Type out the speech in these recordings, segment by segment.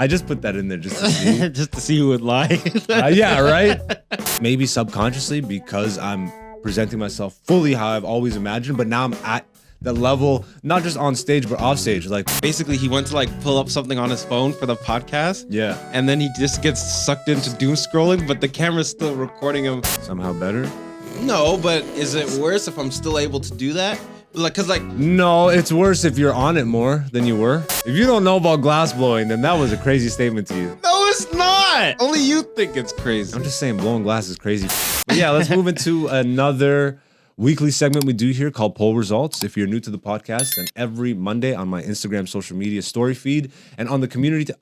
I just put that in there just to see. Just to see who would lie. Yeah, right? Maybe subconsciously because I'm presenting myself fully how I've always imagined, but now I'm at the level, not just on stage, but off stage. Like, Basically, he went to like pull up something on his phone for the podcast. yeah, And then he just gets sucked into doom scrolling, but the camera's still recording him. somehow better. No, but is it worse if I'm still able to do that? Like, cause like, No, it's worse if you're on it more than you were. If you don't know about glass blowing, then that was a crazy statement to you. no, it's not. Only you think it's crazy. I'm just saying blowing glass is crazy. But yeah, let's move into another weekly segment we do here called Poll Results. If you're new to the podcast, then every Monday on my Instagram social media story feed and on the community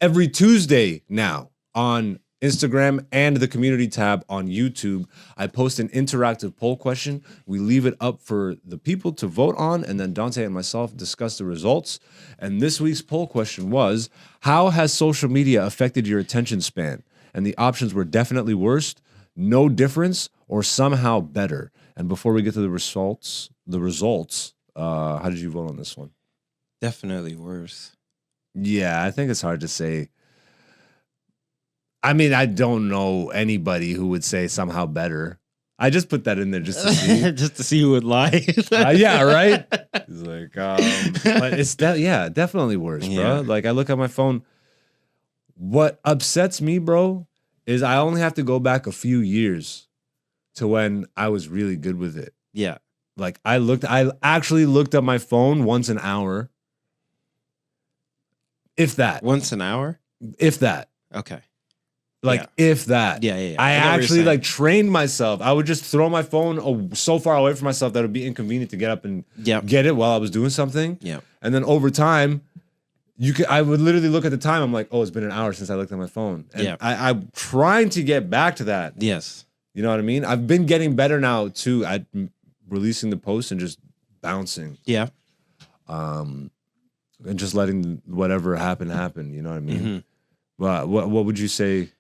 every Tuesday now on Instagram and the community tab on YouTube, I post an interactive poll question. We leave it up for the people to vote on, and then Dante and myself discuss the results. And this week's poll question was, how has social media affected your attention span? And the options were definitely worst, no difference, or somehow better. And before we get to the results, how did you vote on this one? Definitely worse. Yeah, I think it's hard to say. I mean, I don't know anybody who would say somehow better. I just put that in there just to see. Just to see who would lie. Yeah, right? It's like, but it's definitely worse, bro. Yeah. Like, I look at my phone. What upsets me, bro, is I only have to go back a few years to when I was really good with it. Yeah. Like, I actually looked at my phone once an hour. If that. Once an hour? If that. Okay. Like, Yeah. If that. Yeah. I get what you're actually saying. like trained myself. I would just throw my phone so far away from myself that it would be inconvenient to get up and Yep. get it while I was doing something. Yeah. And then over time, I would literally look at the time. I'm like, oh, it's been an hour since I looked at my phone. And Yeah. I'm trying to get back to that. Yes. You know what I mean? I've been getting better now too at releasing the post and just bouncing. Yeah. And just letting whatever happen. You know what I mean? Mhm. But what would you say?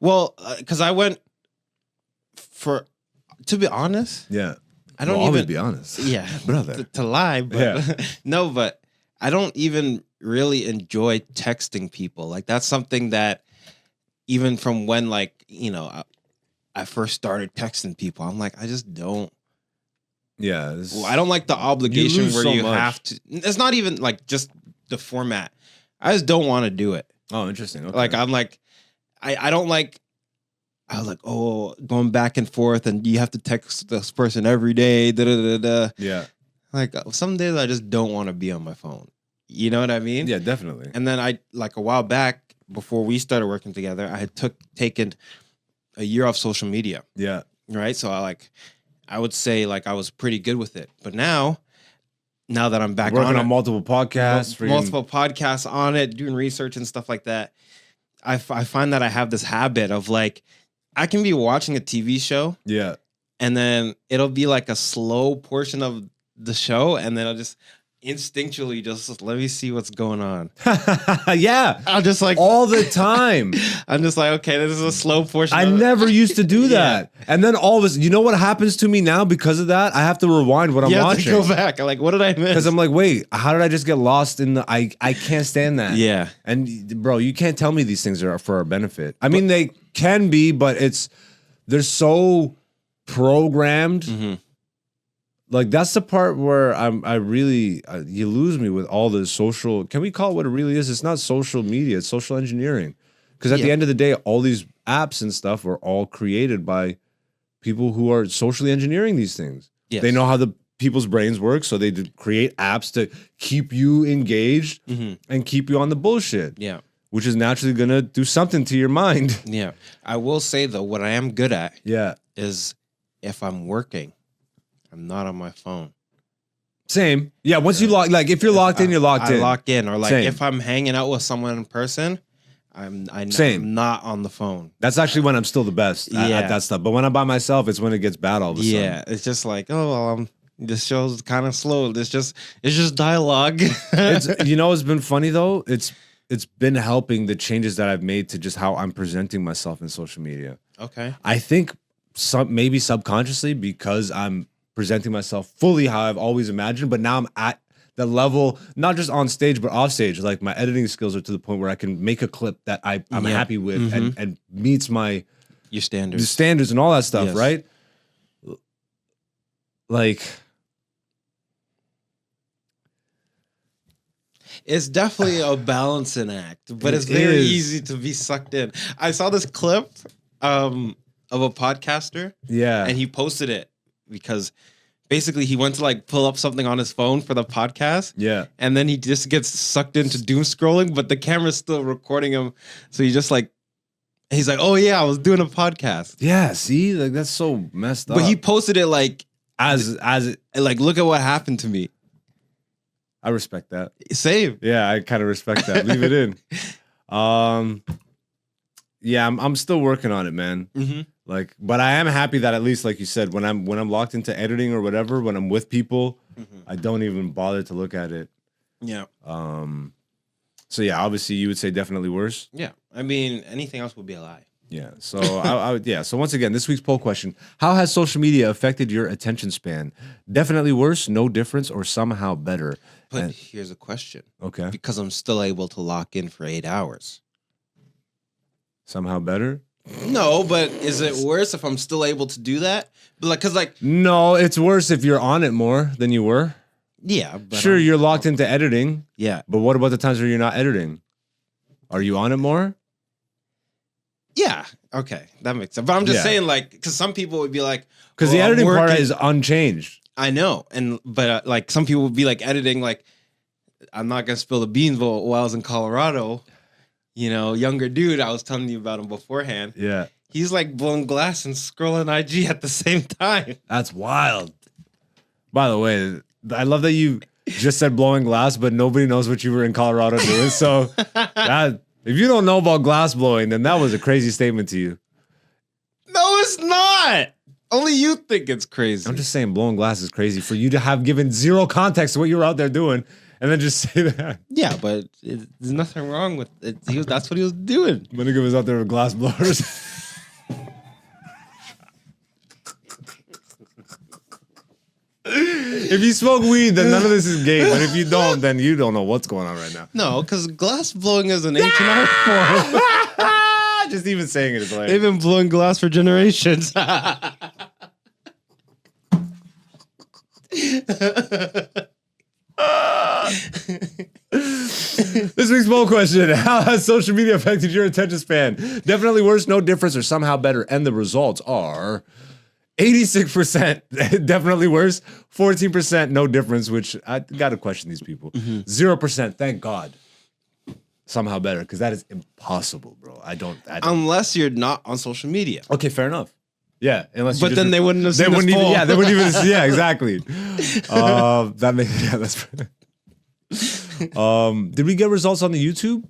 Well, because I went to be honest, Yeah. I don't Well, always even be honest. Yeah, brother. to lie, but Yeah. no, but I don't even really enjoy texting people. Like that's something that even from when I first started texting people, I'm like, I just don't. Yeah. I don't like the obligation lose where so you much. have to. It's not even like just the format. I just don't want to do it. Oh, interesting. Okay. Like I'm like, I don't like. I was like, oh, going back and forth, and you have to text this person every day. Da da da da. Yeah. Like some days I just don't want to be on my phone. You know what I mean? Yeah, definitely. And then a while back before we started working together, I had taken a year off social media. Yeah. Right. So I would say I was pretty good with it. But now that I'm back Working on it, multiple podcasts. multiple podcasts on it, doing research and stuff like that, I find that I have this habit of I can be watching a TV show. Yeah. And then it'll be like a slow portion of the show. And then I'll just instinctually just let me see what's going on. Yeah. I'm just like all the time. I'm just like, okay, this is a slow portion. I of it. never used to do that. And then all of us, you know what happens to me now because of that? I have to rewind what I'm You have watching. to go back. I'm like, what did I miss? Because I'm like, wait, how did I just get lost in the I can't stand that. Yeah. And bro, you can't tell me these things are for our benefit. I mean, they can be, but they're so programmed. Mm-hmm. Like that's the part where I really you lose me with all the social. Can we call it what it really is? It's not social media. It's social engineering. Because at the end of the day, all these apps and stuff are all created by people who are socially engineering these things. Yes. They know how the people's brains work, so they create apps to keep you engaged and keep you on the bullshit. Yeah. Which is naturally gonna do something to your mind. Yeah. I will say though, what I am good at Yeah. is if I'm working, I'm not on my phone. Same. Yeah. Once you lock, like if you're locked in, you're locked in. I lock in, or Same. if I'm hanging out with someone in person, I'm Same. not on the phone. That's actually when I'm still the best at Yeah. that stuff. But when I'm by myself, it's when it gets bad all of a sudden. Yeah, it's just like, oh well, this show's kind of slow. It's just dialogue. You know, it's been funny though. It's been helping the changes that I've made to just how I'm presenting myself in social media. Okay. I think maybe subconsciously because I'm presenting myself fully how I've always imagined, but now I'm at the level, not just on stage, but off stage. Like my editing skills are to the point where I can make a clip that I'm happy with and meets my your standards. standards and all that stuff, Yes. right? Like, It's definitely a balancing act, but It it's very is. easy to be sucked in. I saw this clip of a podcaster, yeah. and he posted it because basically he went to like pull up something on his phone for the podcast, yeah. and then he just gets sucked into doom scrolling, but the camera's still recording him. So he just like, he's like, oh yeah, I was doing a podcast. Yeah, see? Like that's so messed up. But he posted it like, as like, look at what happened to me. I respect that. Same. Yeah, I kind of respect that. Leave it in. Yeah, I'm still working on it, man. Mm-hmm. Like, but I am happy that at least, like you said, when I'm locked into editing or whatever, when I'm with people, I don't even bother to look at it. Yeah. So yeah, obviously you would say definitely worse. Yeah. I mean, anything else would be a lie. Yeah. So I would, yeah. So once again, this week's poll question: how has social media affected your attention span? Definitely worse, no difference, or somehow better? But And- here's a question. okay. Because I'm still able to lock in for 8 hours. Somehow better? No, but is it worse if I'm still able to do that? But like, cause like, No, it's worse if you're on it more than you were. yeah, but Sure, you're locked into editing, yeah, but what about the times where you're not editing? Are you on it more? yeah, okay, that makes sense. But I'm just Yeah. saying, like, because some people would be like, Because well, the I'm editing part working- is unchanged. I know, but like some people would be like editing, like, I'm not gonna spill the beans, but while I was in Colorado, you know, younger dude, I was telling you about him beforehand. Yeah. He's like blowing glass and scrolling IG at the same time. That's wild. By the way, I love that you just said blowing glass, but nobody knows what you were in Colorado doing. So that, if you don't know about glass blowing, then that was a crazy statement to you. No, it's not. Only you think it's crazy. I'm just saying blowing glass is crazy for you to have given zero context to what you were out there doing and then just say that. Yeah, but there's nothing wrong with it. That's what he was doing. My nigga was out there with glass blowers. If you smoke weed, then none of this is gay. But if you don't, then you don't know what's going on right now. No, because glass blowing is an ancient art form. Just even saying it is like They've been blowing glass for generations. This week's poll question: how has social media affected your attention span? Definitely worse, no difference, or somehow better. And the results are 86% definitely worse, 14% no difference, which I gotta question these people. 0%, thank God. Somehow better, because that is impossible, bro. I don't. Unless you're not on social media. Okay, fair enough. Yeah, unless. But then they wouldn't have seen They wouldn't this even. poll. Yeah, they wouldn't even. Yeah, exactly. That makes. Yeah, that's. Did we get results on the YouTube?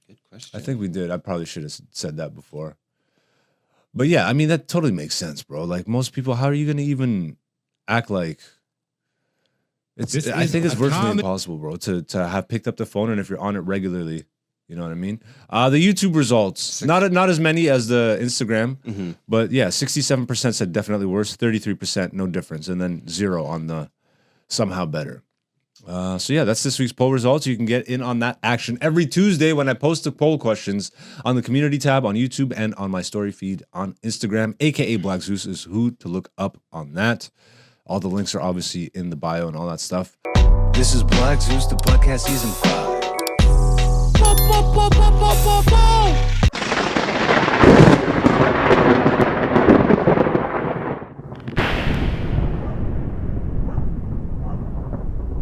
Good question. I think we did. I probably should have said that before. But yeah, I mean that totally makes sense, bro. Like most people, how are you gonna even act like? This I is think it's a virtually common- impossible, bro, to have picked up the phone and if you're on it regularly, you know what I mean. The YouTube results, not as many as the Instagram, but yeah, 67% said definitely worse, 33% no difference, and then 0 on the somehow better. So yeah, that's this week's poll results. You can get in on that action every Tuesday when I post the poll questions on the community tab on YouTube and on my story feed on Instagram, aka Black Zeus is who to look up on that. All the links are obviously in the bio and all that stuff. This is Black Zeus, the podcast season 5.